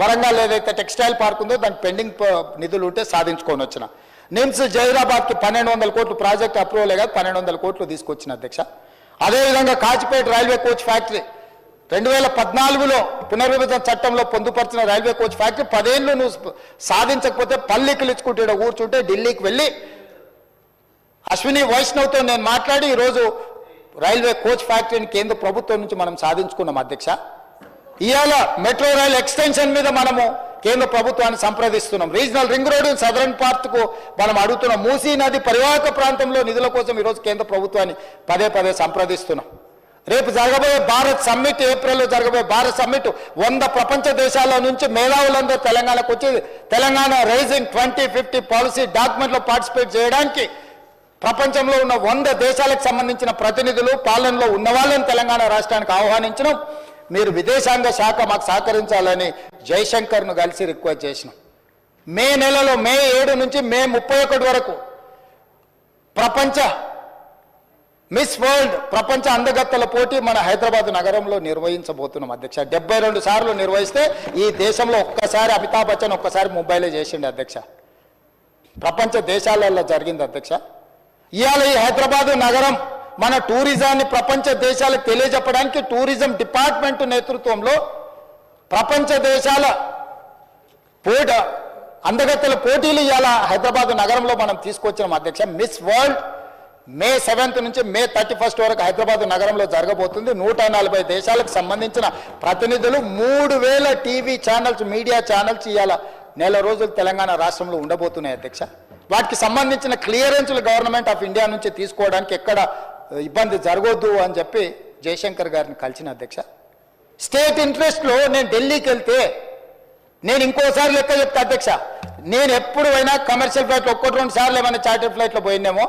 వరంగల్ ఏదైతే textile park ఉందో దానికి పెండింగ్ నిధులు ఉంటే సాధించుకొని వచ్చిన. నిమ్స్ జైరాబాద్కి 1200 కోట్లు ప్రాజెక్ట్ అప్రూవలే కాదు 1200 కోట్లు తీసుకొచ్చిన అధ్యక్ష. అదేవిధంగా కాచిపేట రైల్వే కోచ్ ఫ్యాక్టరీ 2014లో పునర్విభజన చట్టంలో పొందుపరిచిన రైల్వే కోచ్ ఫ్యాక్టరీ 10 ఏళ్ళు నువ్వు సాధించకపోతే పల్లికలు ఇచ్చుకుంటే కూర్చుంటే ఢిల్లీకి వెళ్ళి అశ్విని వైష్ణవ్తో నేను మాట్లాడి ఈరోజు రైల్వే కోచ్ ఫ్యాక్టరీని కేంద్ర ప్రభుత్వం నుంచి మనం సాధించుకున్నాం అధ్యక్ష. ఇవాళ మెట్రో రైల్ ఎక్స్టెన్షన్ మీద మనము కేంద్ర ప్రభుత్వాన్ని సంప్రదిస్తున్నాం. రీజనల్ రింగ్ రోడ్ సదరన్ పార్ట్కు మనం అడుగుతున్నాం. మూసీ నది పరివాహక ప్రాంతంలో నిధుల కోసం ఈరోజు కేంద్ర ప్రభుత్వాన్ని పదే సంప్రదిస్తున్నాం. రేపు జరగబోయే భారత్ సమ్మిట్, ఏప్రిల్లో జరగబోయే భారత్ సమ్మిట్ 100 ప్రపంచ దేశాల నుంచి మేధావులందరూ తెలంగాణకు వచ్చి తెలంగాణ రైజింగ్ 2050 పాలసీ డాక్యుమెంట్లో పార్టిసిపేట్ చేయడానికి ప్రపంచంలో ఉన్న 100 దేశాలకు సంబంధించిన ప్రతినిధులు పాలనలో ఉన్న వాళ్ళని తెలంగాణ రాష్ట్రానికి ఆహ్వానించడం. మీరు విదేశాంగ శాఖ మాకు సహకరించాలని జైశంకర్ను కలిసి రిక్వెస్ట్ చేసినాం. మే నెలలో మే 7 నుంచి మే 31 వరకు ప్రపంచ మిస్ వరల్డ్ ప్రపంచ అందగత్తెల పోటీ మన హైదరాబాద్ నగరంలో నిర్వహించబోతున్నాం అధ్యక్ష. 72 సార్లు నిర్వహిస్తే ఈ దేశంలో ఒక్కసారి అమితాబ్ బచ్చన్ ఒక్కసారి ముంబైలో చేసిండు అధ్యక్ష. ప్రపంచ దేశాలలో జరిగింది అధ్యక్ష. ఇవాళ ఈ హైదరాబాద్ నగరం మన టూరిజాన్ని ప్రపంచ దేశాలకు తెలియజెప్పడానికి టూరిజం డిపార్ట్మెంట్ నేతృత్వంలో ప్రపంచ దేశాల అందగత్తెల పోటీలు ఇవాళ హైదరాబాద్ నగరంలో మనం తీసుకొచ్చినాం అధ్యక్ష. మిస్ వరల్డ్ మే 7 నుంచి మే 31 వరకు హైదరాబాద్ నగరంలో జరగబోతుంది. 140 దేశాలకు సంబంధించిన ప్రతినిధులు 3000 టీవీ ఛానల్స్ మీడియా ఛానల్స్ ఇవాళ నెల రోజులు తెలంగాణ రాష్ట్రంలో ఉండబోతున్నాయి అధ్యక్ష. వాటికి సంబంధించిన క్లియరెన్స్లు గవర్నమెంట్ ఆఫ్ ఇండియా నుంచి తీసుకోవడానికి ఎక్కడ ఇబ్బంది జరగొద్దు అని చెప్పి జయశంకర్ గారిని కలిసిన అధ్యక్ష. స్టేట్ ఇంట్రెస్ట్లో నేను ఢిల్లీకి వెళ్తే నేను ఇంకోసారి లెక్క చెప్తా అధ్యక్ష. నేను ఎప్పుడు అయినా కమర్షియల్ ఫ్లైట్లో 1-2 సార్లు ఏమైనా చార్టర్ ఫ్లైట్లో పోయినేమో,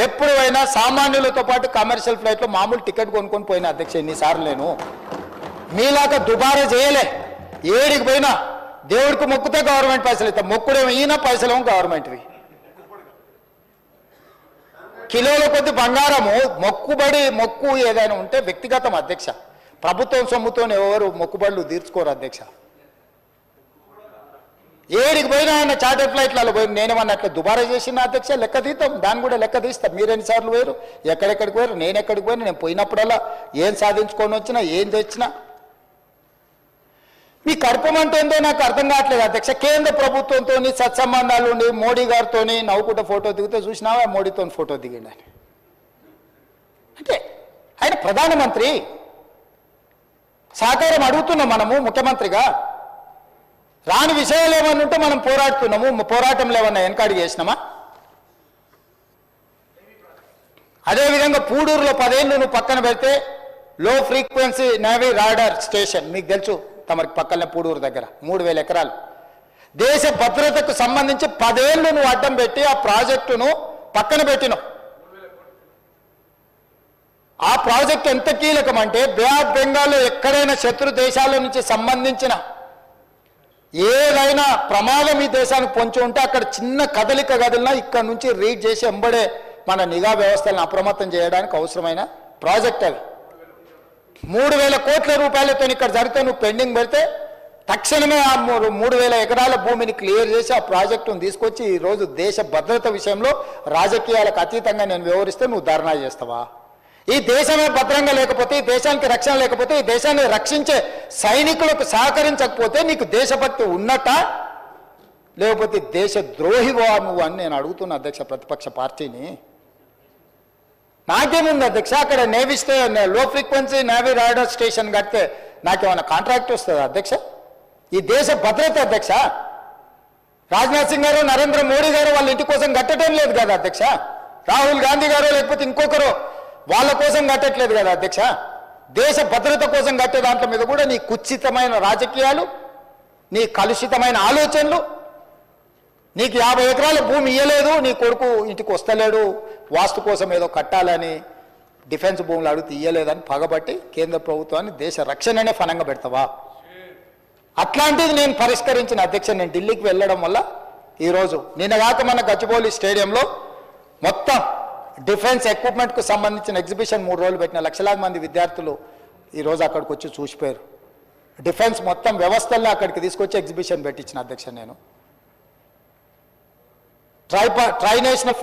ఎప్పుడు అయినా సామాన్యులతో పాటు కమర్షియల్ ఫ్లైట్లో మామూలు టికెట్ కొనుక్కొని పోయినా అధ్యక్ష. ఎన్నిసార్లు నేను మీలాగా దుబారా చేయలే. ఏడికి పోయినా దేవుడికి మొక్కుతే గవర్నమెంట్ పైసలు ఇస్తాం, మొక్కుడేమో ఈయన పైసలేమో గవర్నమెంట్వి. కిలోల కొద్ది బంగారము మొక్కు ఏదైనా ఉంటే వ్యక్తిగతం అధ్యక్ష. ప్రభుత్వం సొమ్ముతో ఎవరు మొక్కుబడులు తీర్చుకోరు అధ్యక్ష. ఏడికి పోయినా ఆయన చార్టర్ ఫ్లైట్లలో పోయి నేనేమన్నట్లు దుబారా చేసిన అధ్యక్ష. లెక్క తీద్దాం, దాన్ని కూడా లెక్క తీస్తాం. మీరు ఎన్నిసార్లు పోయారు, ఎక్కడెక్కడికి పోయారు, నేను ఎక్కడికి పోయినా, నేను పోయినప్పుడల్లా ఏం సాధించుకొని వచ్చినా ఏం తెచ్చినా మీ కర్పమంటే ఏందో నాకు అర్థం కావట్లేదు అధ్యక్ష. కేంద్ర ప్రభుత్వంతో సత్సంబంధాలు ఉండి మోడీ గారితో నవ్వుకుంటే ఫోటో దిగితే చూసినావా, మోడీతో ఫోటో దిగిండని. అంటే ఆయన ప్రధానమంత్రి, సహకారం అడుగుతున్నాం మనము ముఖ్యమంత్రిగా. రాని విషయాలు ఏమన్నా ఉంటే మనం పోరాడుతున్నాము. పోరాటంలో ఏమన్నా వెనకాడి చేసినామా? అదేవిధంగా పూడూరులో 10 ఏళ్ళు నువ్వు పక్కన పెడితే లో ఫ్రీక్వెన్సీ నేవీ రాడార్ స్టేషన్ మీకు తెలుసు, తమరికి పక్కనే పూడూరు దగ్గర 3000 ఎకరాలు. దేశ భద్రతకు సంబంధించి 10 ఏళ్ళు నువ్వు అడ్డం పెట్టి ఆ ప్రాజెక్టును పక్కన పెట్టినావు. ఆ ప్రాజెక్టు ఎంత కీలకం అంటే బే ఆఫ్ బెంగాల్లో ఎక్కడైనా శత్రు దేశాల నుంచి సంబంధించిన ఏదైనా ప్రమాదం ఈ దేశానికి పొంచి ఉంటే అక్కడ చిన్న కదలిక కదిలినా ఇక్కడ నుంచి రీడ్ చేసి ఎంబడే మన నిఘా వ్యవస్థలను అప్రమత్తం చేయడానికి అవసరమైన ప్రాజెక్ట్ అది. 3000 కోట్ల రూపాయలతో ఇక్కడ జరిగితే నువ్వు పెండింగ్ పెడితే తక్షణమే ఆ 3000 ఎకరాల భూమిని క్లియర్ చేసి ఆ ప్రాజెక్టును తీసుకొచ్చి ఈరోజు దేశ భద్రత విషయంలో రాజకీయాలకు అతీతంగా నేను వ్యవహరిస్తే నువ్వు ధర్నా చేస్తావా? ఈ దేశమే భద్రంగా లేకపోతే, ఈ దేశానికి రక్షణ లేకపోతే, ఈ దేశాన్ని రక్షించే సైనికులకు సహకరించకపోతే నీకు దేశభక్తి ఉన్నట్టా లేకపోతే దేశ ద్రోహివా నువ్వు అని నేను అడుగుతున్నా అధ్యక్ష ప్రతిపక్ష పార్టీని. నాకేముంది అధ్యక్ష, అక్కడ నేవీ లో ఫ్రీక్వెన్సీ నేవీ రాడార్ స్టేషన్ కడితే నాకేమైనా కాంట్రాక్ట్ వస్తుందా అధ్యక్ష? ఈ దేశ భద్రత అధ్యక్ష. రాజ్నాథ్ సింగ్ గారు, నరేంద్ర మోడీ గారు వాళ్ళ ఇంటి కోసం కట్టడం లేదు కదా అధ్యక్ష. రాహుల్ గాంధీ గారు లేకపోతే ఇంకొకరు వాళ్ళ కోసం కట్టట్లేదు కదా అధ్యక్ష. దేశ భద్రత కోసం కట్టే దాంట్లో మీద కూడా నీ కుత్సితమైన రాజకీయాలు, నీ కలుషితమైన ఆలోచనలు, నీకు 50 ఎకరాల భూమి ఇయ్యలేదు, నీ కొడుకు ఇంటికి వస్తలేడు, వాస్తు కోసం ఏదో కట్టాలని డిఫెన్స్ భూములు అడిగితే ఇయ్యలేదని పగబట్టి కేంద్ర ప్రభుత్వాన్ని దేశ రక్షణనే ఫలంగా పెడతావా? అట్లాంటిది నేను పరిష్కరించిన అధ్యక్ష. నేను ఢిల్లీకి వెళ్ళడం వల్ల ఈరోజు నిన్నగాక మన గచ్చిబౌలి స్టేడియంలో మొత్తం డిఫెన్స్ ఎక్విప్మెంట్కు సంబంధించిన ఎగ్జిబిషన్ 3 రోజులు పెట్టిన లక్షలాది మంది విద్యార్థులు ఈరోజు అక్కడికి వచ్చి చూసిపోయారు. డిఫెన్స్ మొత్తం వ్యవస్థల్లో అక్కడికి తీసుకొచ్చి ఎగ్జిబిషన్ పెట్టించిన అధ్యక్ష నేను ట్రై నేషనల్